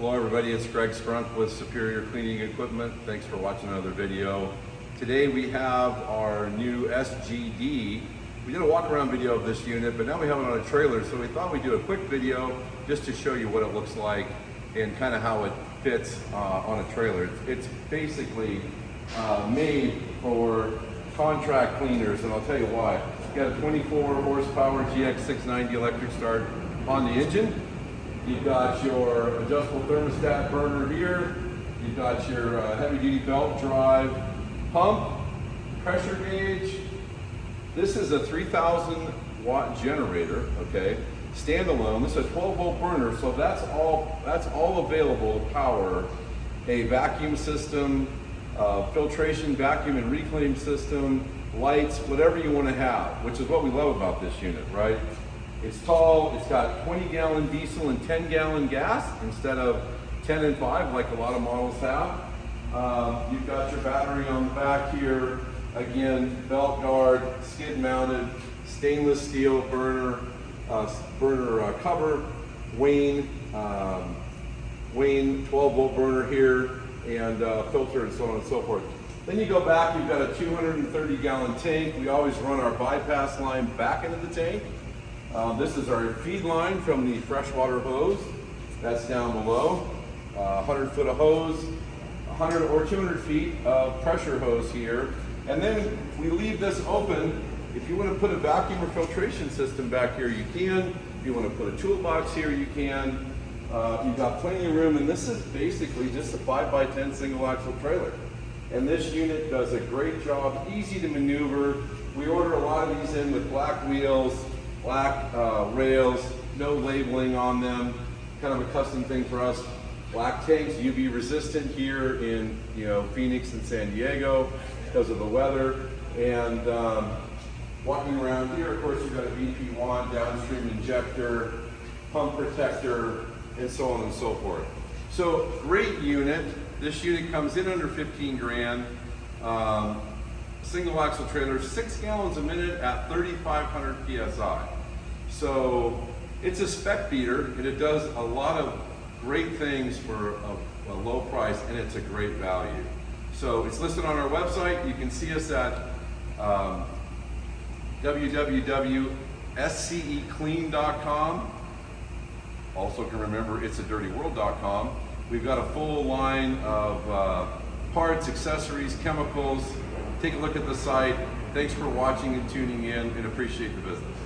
Hello everybody, it's Greg Sprunk with Superior Cleaning Equipment. Thanks for watching another video. Today we have our new SGD. We did a walk around video of this unit, but now we have it on a trailer, so we thought we'd do a quick video just to show you what it looks like and kind of how it fits on a trailer. It's basically made for contract cleaners, and I'll tell you why. It's got a 24 horsepower GX690 electric start on the engine. You've got your adjustable thermostat burner here. You've got your heavy duty belt drive pump, pressure gauge. This is a 3,000 watt generator, okay? Standalone. This is a 12 volt burner, so that's all available to power a vacuum system, filtration, vacuum and reclaim system, lights, whatever you want to have, which is what we love about this unit, right? It's tall, it's got 20 gallon diesel and 10 gallon gas instead of 10 and 5 like a lot of models have. You've got your battery on the back here. Again, belt guard, skid mounted, stainless steel burner cover, Wayne 12 volt burner here, and filter and so on and so forth. Then you go back, you've got a 230 gallon tank. We always run our bypass line back into the tank. This is our feed line from the freshwater hose. That's down below. 100 foot of hose, 100 or 200 feet of pressure hose here. And then we leave this open. If you want to put a vacuum or filtration system back here, you can. If you want to put a toolbox here, you can. You've got plenty of room, and this is basically just a 5x10 single axle trailer. And this unit does a great job, easy to maneuver. We order a lot of these in with black wheels, black rails, no labeling on them, kind of a custom thing for us. Black tanks, UV resistant here in Phoenix and San Diego because of the weather. And walking around here, of course, you've got a BP1, downstream injector, pump protector, and so on and so forth. So great unit. This unit comes in under 15 grand. Single axle trailer, 6 gallons a minute at 3,500 PSI. So it's a spec beater, and it does a lot of great things for a low price, and it's a great value. So it's listed on our website. You can see us at www.sceclean.com. Also can remember it's a dirtyworld.com. We've got a full line of parts, accessories, chemicals. Take a look at the site. Thanks for watching and tuning in, and appreciate the business.